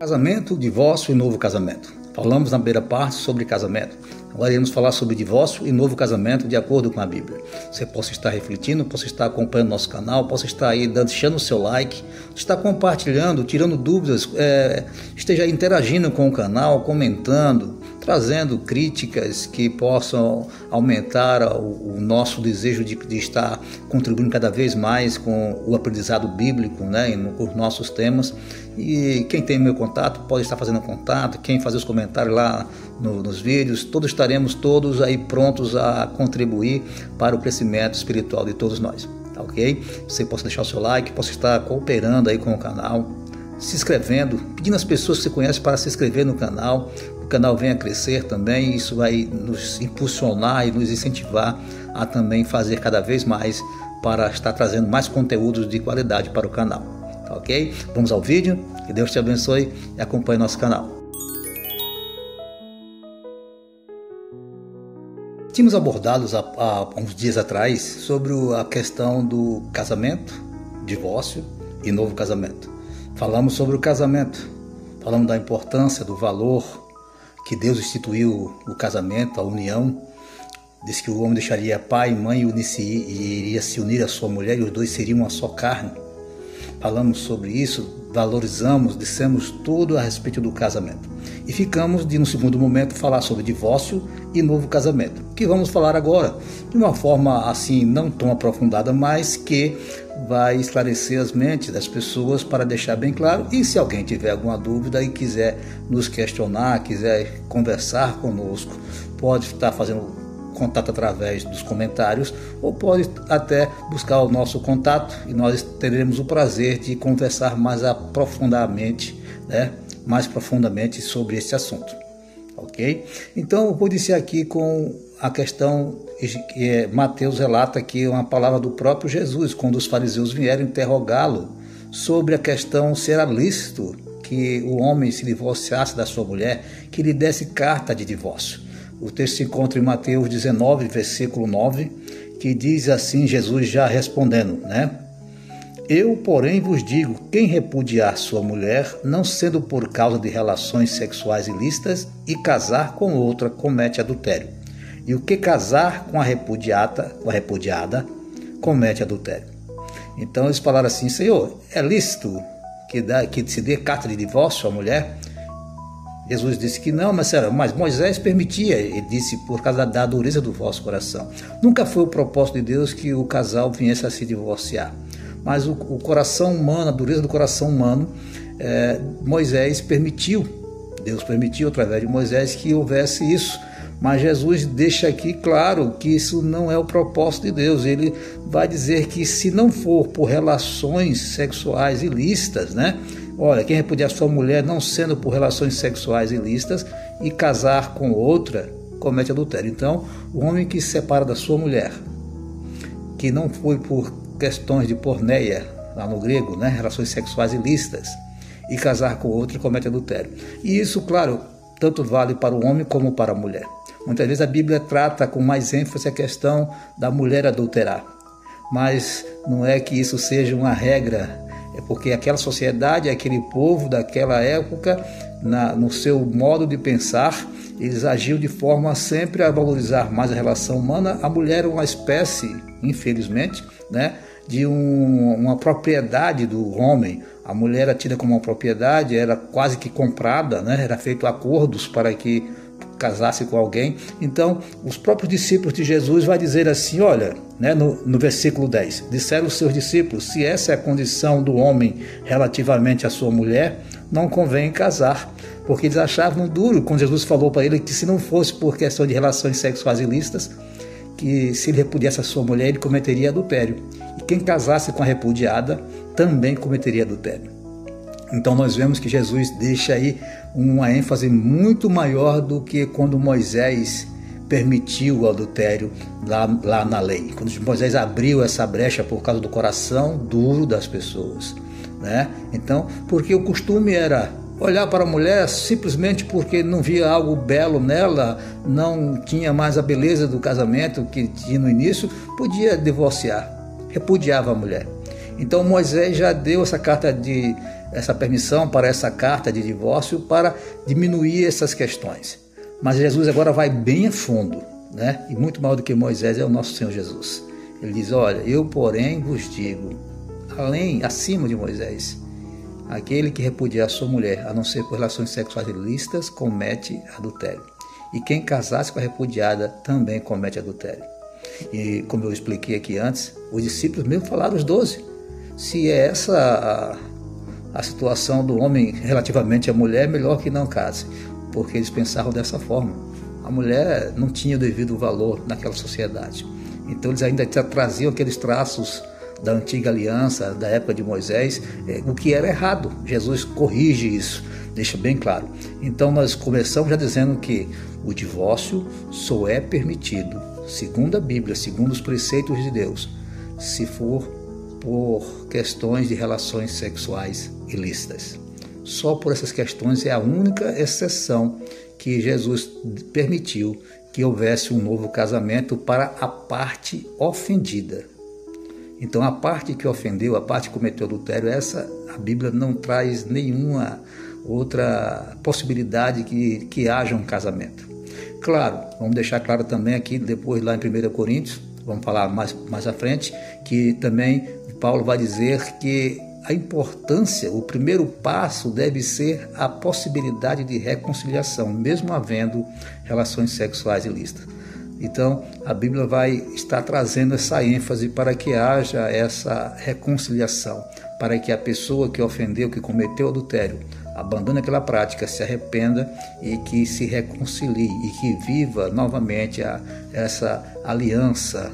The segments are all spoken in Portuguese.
Casamento, divórcio e novo casamento. Falamos na primeira parte sobre casamento. Agora iremos falar sobre divórcio e novo casamento de acordo com a Bíblia. Você possa estar refletindo, possa estar acompanhando nosso canal, possa estar aí deixando o seu like, estar compartilhando, tirando dúvidas, esteja interagindo com o canal, comentando, trazendo críticas que possam aumentar o nosso desejo de estar contribuindo cada vez mais com o aprendizado bíblico, né, nos nossos temas. E quem tem meu contato pode estar fazendo contato, quem fazer os comentários lá nos vídeos, estaremos todos aí prontos a contribuir para o crescimento espiritual de todos nós, tá ok? Você possa deixar o seu like, possa estar cooperando aí com o canal, se inscrevendo, pedindo às pessoas que você conhece para se inscrever no canal, o canal venha crescer também, isso vai nos impulsionar e nos incentivar a também fazer cada vez mais para estar trazendo mais conteúdos de qualidade para o canal, tá ok? Vamos ao vídeo, que Deus te abençoe e acompanhe nosso canal. Tínhamos abordados há uns dias atrás sobre a questão do casamento, divórcio e novo casamento. Falamos sobre o casamento, falamos da importância, do valor que Deus instituiu o casamento, a união. Diz que o homem deixaria pai e mãe e iria se unir à sua mulher e os dois seriam uma só carne. Falamos sobre isso, valorizamos, dissemos tudo a respeito do casamento. E ficamos de, no segundo momento, falar sobre divórcio e novo casamento, que vamos falar agora, de uma forma assim, não tão aprofundada, mas que vai esclarecer as mentes das pessoas para deixar bem claro. E se alguém tiver alguma dúvida e quiser nos questionar, quiser conversar conosco, pode estar fazendo contato através dos comentários ou pode até buscar o nosso contato e nós teremos o prazer de conversar mais profundamente, né? Mais profundamente sobre esse assunto, ok? Então eu vou iniciar aqui com a questão que Mateus relata aqui uma palavra do próprio Jesus, quando os fariseus vieram interrogá-lo sobre a questão se era lícito que o homem se divorciasse da sua mulher, que lhe desse carta de divórcio. O texto se encontra em Mateus 19, versículo 9, que diz assim, Jesus já respondendo, né? Eu, porém, vos digo, quem repudiar sua mulher, não sendo por causa de relações sexuais ilícitas, e casar com outra, comete adultério. E o que casar com a repudiada, comete adultério. Então eles falaram assim, Senhor, é lícito que se dê carta de divórcio à mulher? Jesus disse que não, mas Moisés permitia, ele disse, por causa da dureza do vosso coração. Nunca foi o propósito de Deus que o casal viesse a se divorciar. Mas o coração humano, a dureza do coração humano, Moisés permitiu, Deus permitiu através de Moisés que houvesse isso. Mas Jesus deixa aqui claro que isso não é o propósito de Deus. Ele vai dizer que se não for por relações sexuais ilícitas, né? Olha, quem repudiar sua mulher não sendo por relações sexuais ilícitas e casar com outra, comete adultério. Então, o homem que se separa da sua mulher, que não foi por questões de porneia, lá no grego, né, relações sexuais ilícitas, e casar com outra, comete adultério. E isso, claro, tanto vale para o homem como para a mulher. Muitas vezes a Bíblia trata com mais ênfase a questão da mulher adulterar, mas não é que isso seja uma regra, é porque aquela sociedade, aquele povo daquela época, no seu modo de pensar, eles agiam de forma sempre a valorizar mais a relação humana. A mulher era uma espécie, infelizmente, né, de uma propriedade do homem. A mulher era tida como uma propriedade, era quase que comprada, né, era feito acordos para que casasse com alguém. Então, os próprios discípulos de Jesus vai dizer assim, olha, né, no versículo 10, disseram os seus discípulos, se essa é a condição do homem relativamente à sua mulher, não convém casar, porque eles achavam duro quando Jesus falou para ele que se não fosse por questão de relações sexuais ilícitas, que se ele repudiasse a sua mulher, ele cometeria adultério. E quem casasse com a repudiada também cometeria adultério. Então nós vemos que Jesus deixa aí uma ênfase muito maior do que quando Moisés permitiu o adultério lá na lei. Quando Moisés abriu essa brecha por causa do coração duro das pessoas, né? Então, porque o costume era olhar para a mulher simplesmente porque não via algo belo nela, não tinha mais a beleza do casamento que tinha no início, podia divorciar, repudiava a mulher. Então Moisés já deu essa carta de essa permissão para essa carta de divórcio para diminuir essas questões. Mas Jesus agora vai bem a fundo, né? E muito maior do que Moisés é o nosso Senhor Jesus. Ele diz, olha, eu porém vos digo, acima de Moisés, aquele que repudiar sua mulher, a não ser por relações sexuais ilícitas, comete adultério. E quem casasse com a repudiada também comete adultério. E como eu expliquei aqui antes, os discípulos mesmo falaram, os 12, se é essa a situação do homem relativamente à mulher, melhor que não case, porque eles pensavam dessa forma. A mulher não tinha o devido valor naquela sociedade. Então eles ainda traziam aqueles traços da antiga aliança, da época de Moisés, o que era errado. Jesus corrige isso, deixa bem claro. Então nós começamos já dizendo que o divórcio só é permitido, segundo a Bíblia, segundo os preceitos de Deus, se for por questões de relações sexuais ilícitas. Só por essas questões é a única exceção que Jesus permitiu que houvesse um novo casamento para a parte ofendida. Então a parte que ofendeu, a parte que cometeu adultério, essa a Bíblia não traz nenhuma outra possibilidade que haja um casamento. Claro, vamos deixar claro também aqui, depois lá em 1 Coríntios, vamos falar mais à frente, que também Paulo vai dizer que a importância, o primeiro passo deve ser a possibilidade de reconciliação, mesmo havendo relações sexuais ilícitas. Então, a Bíblia vai estar trazendo essa ênfase para que haja essa reconciliação, para que a pessoa que ofendeu, que cometeu adultério, abandone aquela prática, se arrependa e que se reconcilie e que viva novamente essa aliança,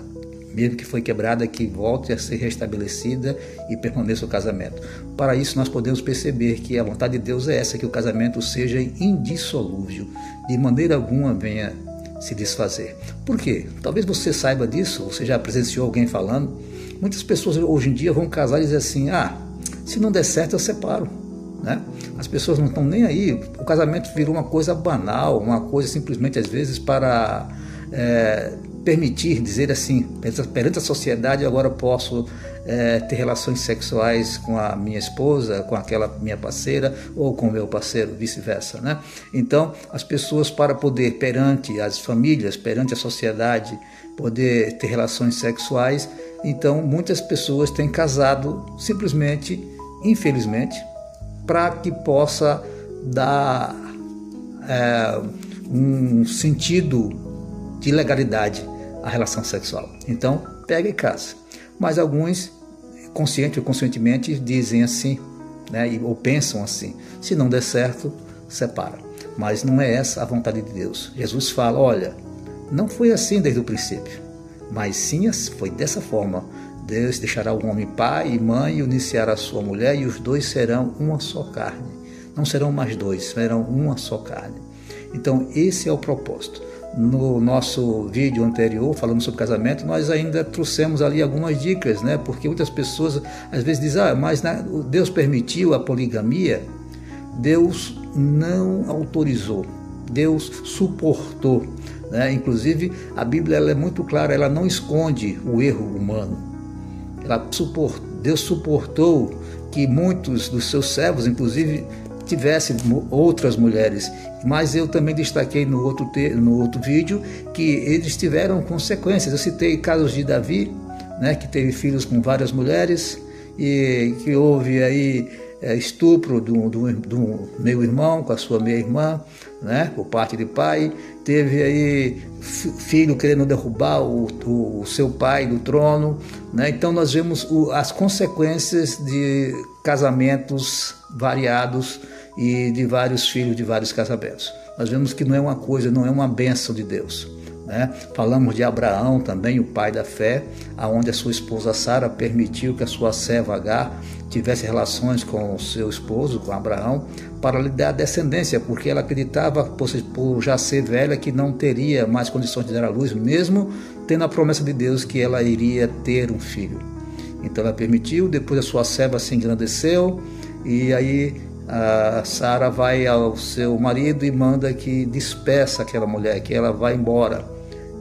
mesmo que foi quebrada, que volte a ser restabelecida e permaneça o casamento. Para isso nós podemos perceber que a vontade de Deus é essa, que o casamento seja indissolúvel, de maneira alguma venha se desfazer. Por quê? Talvez você saiba disso, você já presenciou alguém falando. Muitas pessoas hoje em dia vão casar e dizer assim, se não der certo eu separo, né? As pessoas não estão nem aí, o casamento virou uma coisa banal, uma coisa simplesmente às vezes para permitir, dizer assim, perante a sociedade agora posso ter relações sexuais com a minha esposa, com aquela minha parceira ou com o meu parceiro, vice-versa, né? Então as pessoas, para poder perante as famílias, perante a sociedade, poder ter relações sexuais, então muitas pessoas têm casado simplesmente, infelizmente, para que possa dar um sentido de legalidade à relação sexual. Então, pega e casa. Mas alguns, consciente ou conscientemente, dizem assim, né, ou pensam assim, se não der certo, separa. Mas não é essa a vontade de Deus. Jesus fala, olha, não foi assim desde o princípio, mas sim foi dessa forma. Deus deixará o homem pai e mãe e uniciará a sua mulher e os dois serão uma só carne. Não serão mais dois, serão uma só carne. Então esse é o propósito. No nosso vídeo anterior, falando sobre casamento, nós ainda trouxemos ali algumas dicas, né? Porque muitas pessoas às vezes dizem, mas Deus permitiu a poligamia. Deus não autorizou, Deus suportou, né? Inclusive a Bíblia ela é muito clara, ela não esconde o erro humano. Deus suportou que muitos dos seus servos, inclusive, tivessem outras mulheres, mas eu também destaquei no outro vídeo que eles tiveram consequências. Eu citei casos de Davi, né, que teve filhos com várias mulheres e que houve aí estupro do meu irmão com a sua meia-irmã, né, por parte de pai. Teve aí filho querendo derrubar o seu pai do trono, né? Então nós vemos as consequências de casamentos variados e de vários filhos de vários casamentos. Nós vemos que não é uma coisa, não é uma bênção de Deus, né? Falamos de Abraão também, o pai da fé, aonde a sua esposa Sara permitiu que a sua serva Agar tivesse relações com o seu esposo, com Abraão, para lhe dar descendência, porque ela acreditava, por já ser velha, que não teria mais condições de dar à luz, mesmo tendo a promessa de Deus que ela iria ter um filho. Então ela permitiu, depois a sua serva se engrandeceu, e aí a Sara vai ao seu marido e manda que despeça aquela mulher, que ela vá embora.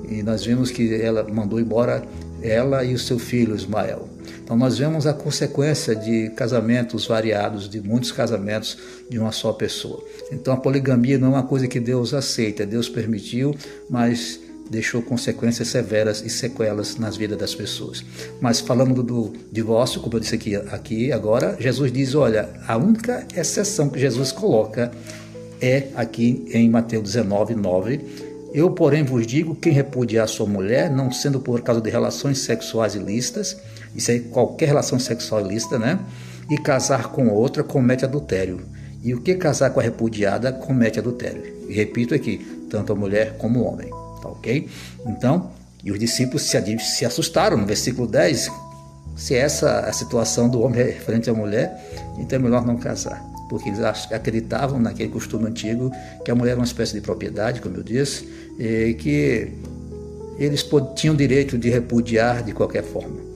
E nós vimos que ela mandou embora ela e o seu filho Ismael. Então nós vemos a consequência de casamentos variados, de muitos casamentos de uma só pessoa. Então a poligamia não é uma coisa que Deus aceita, Deus permitiu, mas deixou consequências severas e sequelas nas vidas das pessoas. Mas falando do divórcio, como eu disse aqui agora, Jesus diz, olha, a única exceção que Jesus coloca é aqui em Mateus 19, 9. Eu, porém, vos digo, quem repudiar sua mulher, não sendo por causa de relações sexuais ilícitas, isso aí, qualquer relação sexual ilícita, né? E casar com outra, comete adultério. E o que casar com a repudiada, comete adultério. E repito aqui, tanto a mulher como o homem. Tá ok? Então, e os discípulos se assustaram no versículo 10. Se essa é a situação do homem frente à mulher, então é melhor não casar. Porque eles acreditavam naquele costume antigo que a mulher era uma espécie de propriedade, como eu disse, e que eles tinham direito de repudiar de qualquer forma.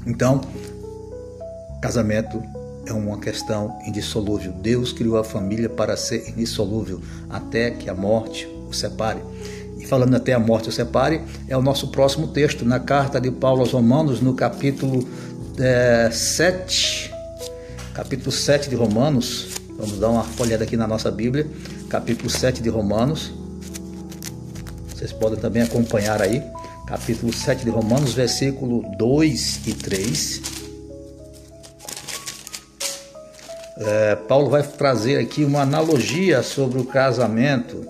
Então, casamento é uma questão indissolúvel. Deus criou a família para ser indissolúvel, até que a morte o separe. E falando até a morte o separe, é o nosso próximo texto, na carta de Paulo aos Romanos, no capítulo 7. Capítulo 7 de Romanos. Vamos dar uma folhada aqui na nossa Bíblia. Capítulo 7 de Romanos. Vocês podem também acompanhar aí. Capítulo 7 de Romanos, versículo 2 e 3. Paulo vai trazer aqui uma analogia sobre o casamento,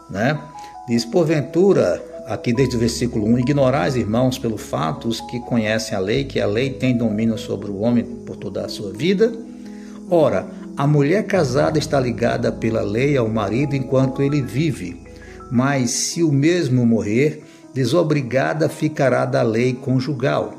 né? Diz, porventura, aqui desde o versículo 1, ignorais, irmãos, pelo fato os que conhecem a lei, que a lei tem domínio sobre o homem por toda a sua vida. Ora, a mulher casada está ligada pela lei ao marido enquanto ele vive, mas se o mesmo morrer, desobrigada ficará da lei conjugal,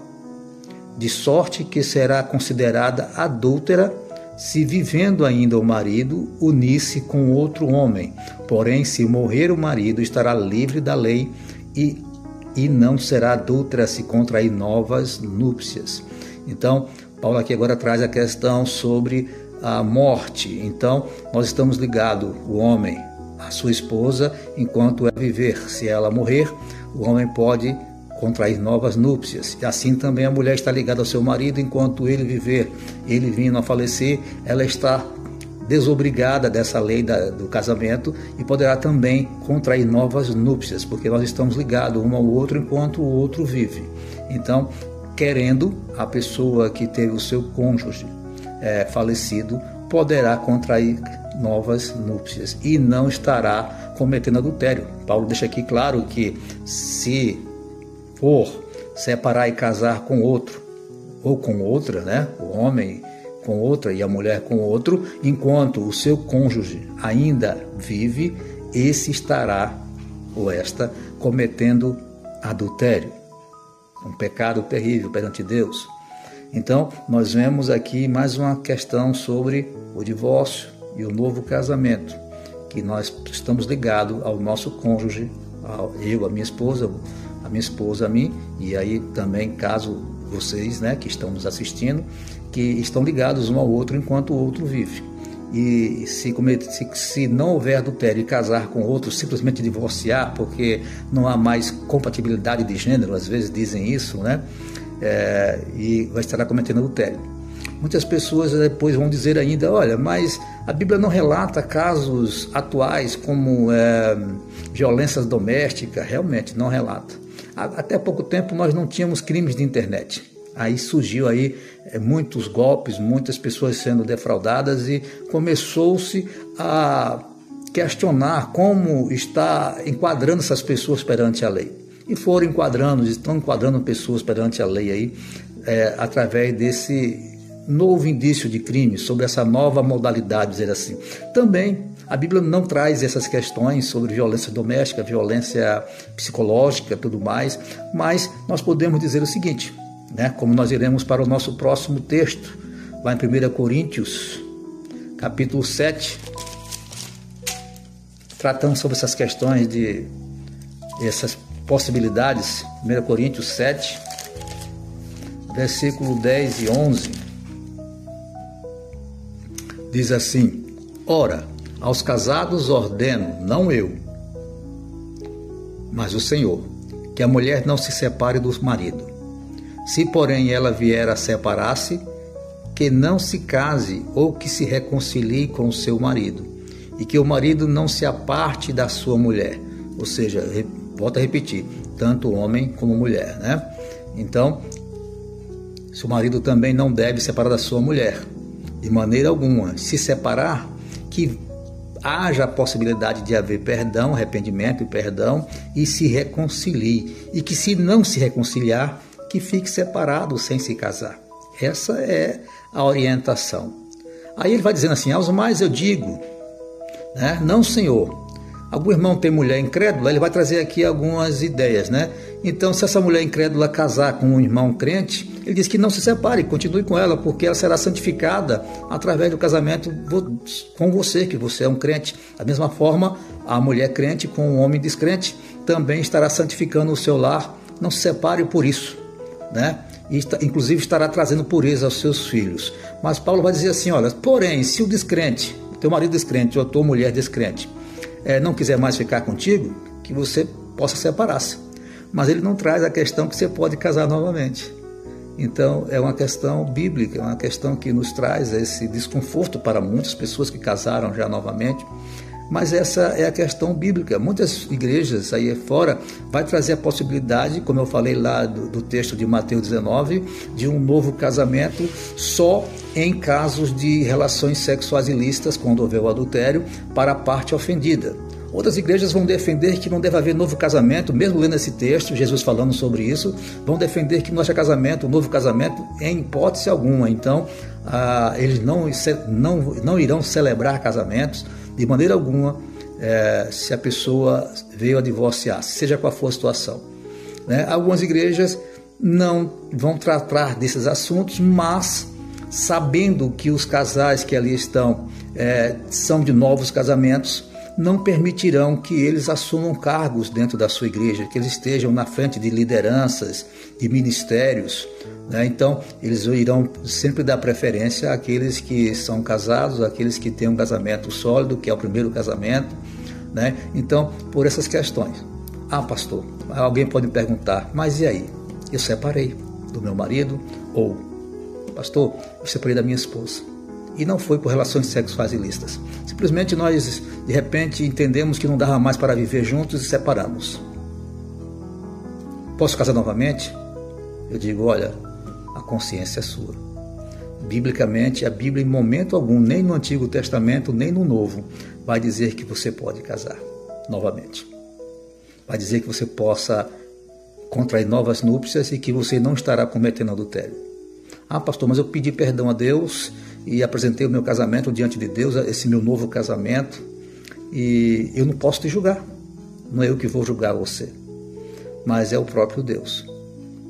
de sorte que será considerada adúltera se vivendo ainda o marido unir-se com outro homem. Porém, se morrer o marido, estará livre da lei e não será adúltera se contrair novas núpcias. Então, Paulo aqui agora traz a questão sobre a morte. Então, nós estamos ligados, o homem, a sua esposa, enquanto ela viver. Se ela morrer, o homem pode contrair novas núpcias. E assim também a mulher está ligada ao seu marido enquanto ele viver. Ele vindo a falecer, ela está desobrigada dessa lei do casamento e poderá também contrair novas núpcias, porque nós estamos ligados um ao outro enquanto o outro vive. Então, querendo, a pessoa que teve o seu cônjuge falecido poderá contrair novas núpcias e não estará cometendo adultério. Paulo deixa aqui claro que se for separar e casar com outro ou com outra, né? O homem com outra e a mulher com outro, enquanto o seu cônjuge ainda vive, esse estará ou esta cometendo adultério, um pecado terrível perante Deus. Então, nós vemos aqui mais uma questão sobre o divórcio e o novo casamento, que nós estamos ligados ao nosso cônjuge, eu, a minha esposa a mim, e aí também, caso vocês, né, que estão nos assistindo, que estão ligados um ao outro enquanto o outro vive. E se não houver adultério e casar com outro, simplesmente divorciar, porque não há mais compatibilidade de gênero, às vezes dizem isso, né? E vai estar cometendo adultério. Muitas pessoas depois vão dizer ainda, olha, mas a Bíblia não relata casos atuais como violências domésticas. Realmente não relata. Até pouco tempo nós não tínhamos crimes de internet. Aí surgiu aí muitos golpes, muitas pessoas sendo defraudadas e começou-se a questionar como está enquadrando essas pessoas perante a lei. E estão enquadrando pessoas perante a lei aí através desse novo indício de crime, sobre essa nova modalidade, dizer assim. Também a Bíblia não traz essas questões sobre violência doméstica, violência psicológica e tudo mais, mas nós podemos dizer o seguinte, né, como nós iremos para o nosso próximo texto, lá em 1 Coríntios, capítulo 7, tratando sobre essas questões essas possibilidades. 1 Coríntios 7, versículo 10 e 11, diz assim, ora, aos casados ordeno, não eu, mas o Senhor, que a mulher não se separe do marido. Se, porém, ela vier a separar-se, que não se case ou que se reconcilie com o seu marido, e que o marido não se aparte da sua mulher. Ou seja, volto a repetir, tanto homem como mulher, né? Então, seu marido também não deve separar da sua mulher, de maneira alguma. Se separar, que haja a possibilidade de haver perdão, arrependimento e perdão, e se reconcilie. E que, se não se reconciliar, que fique separado sem se casar. Essa é a orientação. Aí ele vai dizendo assim: aos mais eu digo, né? Não, Senhor. Algum irmão tem mulher incrédula, ele vai trazer aqui algumas ideias, né? Então, se essa mulher incrédula casar com um irmão crente, ele diz que não se separe, continue com ela, porque ela será santificada através do casamento com você, que você é um crente. Da mesma forma, a mulher crente com um homem descrente também estará santificando o seu lar. Não se separe por isso, né? E inclusive estará trazendo pureza aos seus filhos. Mas Paulo vai dizer assim: olha, porém, se o descrente, teu marido descrente ou tua mulher descrente, não quiser mais ficar contigo, que você possa separar-se. Mas ele não traz a questão que você pode casar novamente. Então é uma questão bíblica, é uma questão que nos traz esse desconforto para muitas pessoas que casaram já novamente. Mas essa é a questão bíblica. Muitas igrejas aí fora vai trazer a possibilidade, como eu falei lá do texto de Mateus 19, de um novo casamento só em casos de relações sexuais ilícitas, quando houver o adultério, para a parte ofendida. Outras igrejas vão defender que não deve haver novo casamento, mesmo lendo esse texto, Jesus falando sobre isso, vão defender que não haja casamento, novo casamento, em hipótese alguma. Então, eles não irão celebrar casamentos de maneira alguma, se a pessoa veio a divorciar, seja qual for a situação, né? Algumas igrejas não vão tratar desses assuntos, mas sabendo que os casais que ali estão são de novos casamentos, não permitirão que eles assumam cargos dentro da sua igreja, que eles estejam na frente de lideranças, de ministérios, né? Então, eles irão sempre dar preferência àqueles que são casados, àqueles que têm um casamento sólido, que é o primeiro casamento, né? Então, por essas questões. Ah, pastor, alguém pode me perguntar, mas e aí? Eu separei do meu marido, ou, pastor, eu separei da minha esposa. E não foi por relações sexuais ilícitas. Simplesmente nós, de repente, entendemos que não dava mais para viver juntos e separamos. Posso casar novamente? Eu digo, olha, a consciência é sua. Biblicamente, a Bíblia em momento algum, nem no Antigo Testamento, nem no Novo, vai dizer que você pode casar novamente. Vai dizer que você possa contrair novas núpcias e que você não estará cometendo adultério. Ah, pastor, mas eu pedi perdão a Deus e apresentei o meu casamento diante de Deus, esse meu novo casamento, e eu não posso te julgar. Não é eu que vou julgar você, mas é o próprio Deus.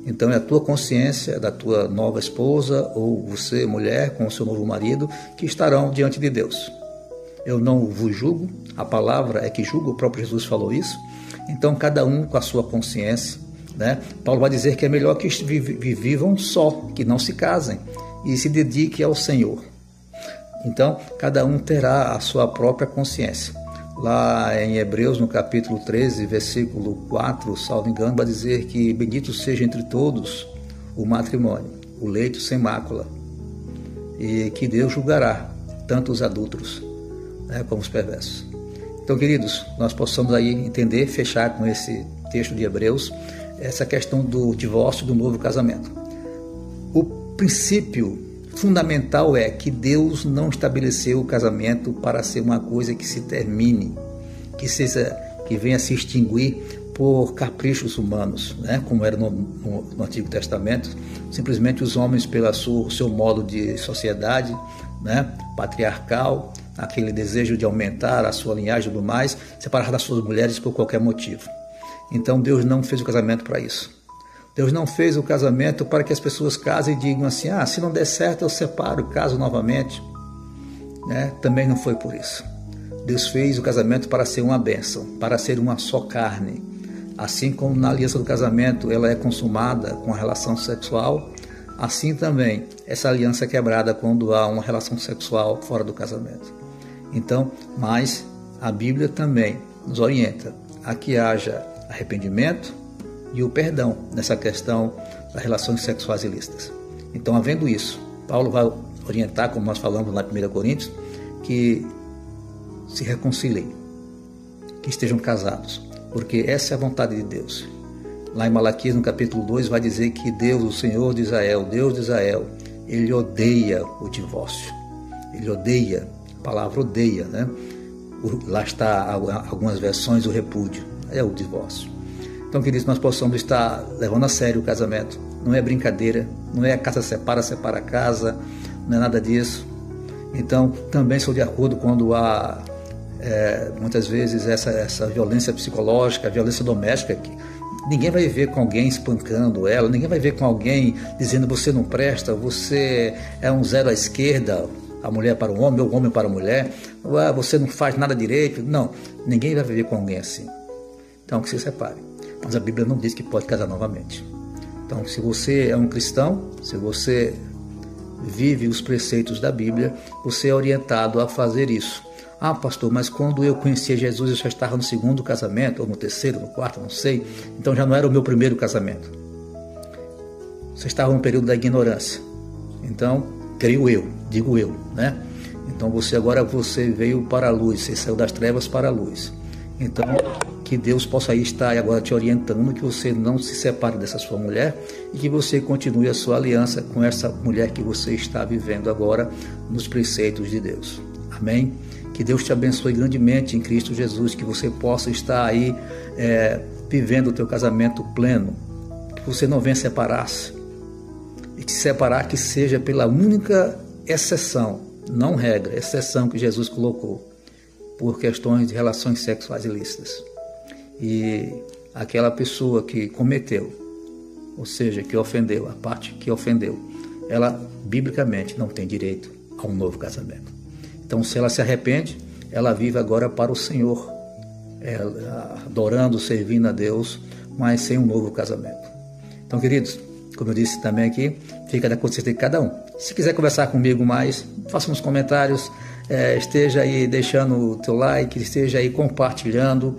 Então é a tua consciência da tua nova esposa, ou você, mulher, com o seu novo marido, que estarão diante de Deus. Eu não vos julgo, a palavra é que julga, o próprio Jesus falou isso. Então cada um com a sua consciência, né? Paulo vai dizer que é melhor que vivam só, que não se casem e se dediquem ao Senhor. Então cada um terá a sua própria consciência. Lá em Hebreus, no capítulo 13, versículo 4, salvo engano, vai dizer que bendito seja entre todos o matrimônio, o leito sem mácula, e que Deus julgará tanto os adúlteros, né, como os perversos. Então, queridos, nós possamos aí entender, fechar com esse texto de Hebreus, essa questão do divórcio, do novo casamento. O princípio fundamental é que Deus não estabeleceu o casamento para ser uma coisa que se termine, que venha se extinguir por caprichos humanos, né? Como era no Antigo Testamento, simplesmente os homens, pelo seu modo de sociedade, né, patriarcal, aquele desejo de aumentar a sua linhagem e tudo mais, separar das suas mulheres por qualquer motivo. Então Deus não fez o casamento para isso. Deus não fez o casamento para que as pessoas casem e digam assim, se não der certo eu separo, caso novamente, né? Também não foi por isso. Deus fez o casamento para ser uma bênção, para ser uma só carne. Assim como na aliança do casamento ela é consumada com a relação sexual, assim também essa aliança é quebrada quando há uma relação sexual fora do casamento. Então, mas a Bíblia também nos orienta a que haja arrependimento e o perdão nessa questão das relações sexuais ilícitas. Então, havendo isso, Paulo vai orientar, como nós falamos lá em 1 Coríntios, que se reconciliem, que estejam casados, porque essa é a vontade de Deus. Lá em Malaquias, no capítulo 2, vai dizer que Deus, o Senhor de Israel, Deus de Israel, Ele odeia o divórcio. Ele odeia, a palavra odeia, né? Lá está algumas versões, o repúdio, é o divórcio. Então, queridos, nós possamos estar levando a sério o casamento. Não é brincadeira, não é a casa separa a casa, não é nada disso. Então, também sou de acordo quando há, muitas vezes, essa violência psicológica, violência doméstica, que ninguém vai ver com alguém espancando ela, ninguém vai ver com alguém dizendo você não presta, você é um zero à esquerda, a mulher para o homem ou o homem para a mulher, você não faz nada direito. Não, ninguém vai viver com alguém assim. Então, que se separe. Mas a Bíblia não diz que pode casar novamente. Então, se você é um cristão, se você vive os preceitos da Bíblia, você é orientado a fazer isso. Ah, pastor, mas quando eu conhecia Jesus, eu já estava no segundo casamento, ou no terceiro, no quarto, não sei. Então já não era o meu primeiro casamento. Você estava no período da ignorância. Então, creio eu, digo eu, né? Então agora você veio para a luz, você saiu das trevas para a luz. Então, que Deus possa aí estar agora te orientando, que você não se separe dessa sua mulher e que você continue a sua aliança com essa mulher que você está vivendo agora nos preceitos de Deus. Amém? Que Deus te abençoe grandemente em Cristo Jesus, que você possa estar aí vivendo o teu casamento pleno, que você não venha separar-se, e que separar que seja pela única exceção, não regra, exceção que Jesus colocou, por questões de relações sexuais ilícitas. E aquela pessoa que cometeu, ou seja, que ofendeu, a parte que ofendeu, ela biblicamente não tem direito a um novo casamento. Então, se ela se arrepende, ela vive agora para o Senhor, adorando, servindo a Deus, mas sem um novo casamento. Então, queridos, como eu disse também aqui, fica da consciência de cada um. Se quiser conversar comigo mais, faça nos comentários, esteja aí deixando o teu like, esteja aí compartilhando,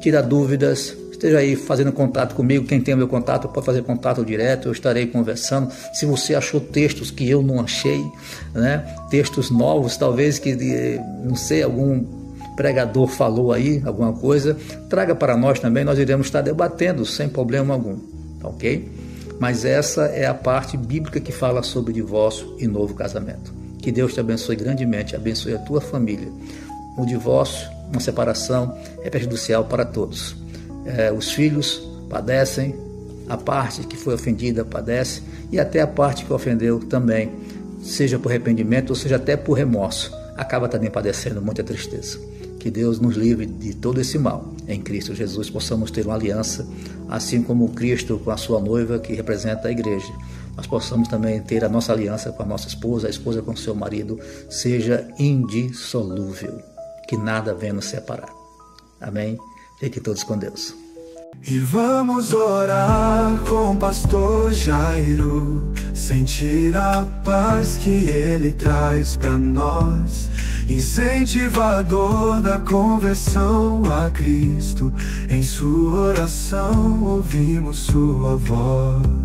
tira dúvidas, esteja aí fazendo contato comigo. Quem tem o meu contato pode fazer contato direto, eu estarei conversando. Se você achou textos que eu não achei, né? Textos novos, talvez que, não sei, algum pregador falou aí, alguma coisa, traga para nós também, nós iremos estar debatendo sem problema algum, ok? Mas essa é a parte bíblica que fala sobre divórcio e novo casamento. Que Deus te abençoe grandemente, abençoe a tua família. O divórcio, uma separação é prejudicial para todos. Os filhos padecem, a parte que foi ofendida padece, e até a parte que ofendeu também, seja por arrependimento ou seja até por remorso, acaba também padecendo muita tristeza. Que Deus nos livre de todo esse mal. Em Cristo Jesus possamos ter uma aliança, assim como Cristo com a sua noiva, que representa a igreja. Nós possamos também ter a nossa aliança com a nossa esposa, a esposa com o seu marido, seja indissolúvel, que nada venha nos separar. Amém? Fiquem todos com Deus. E vamos orar com o pastor Jairo, sentir a paz que ele traz para nós, incentivador da conversão a Cristo. Em sua oração ouvimos sua voz.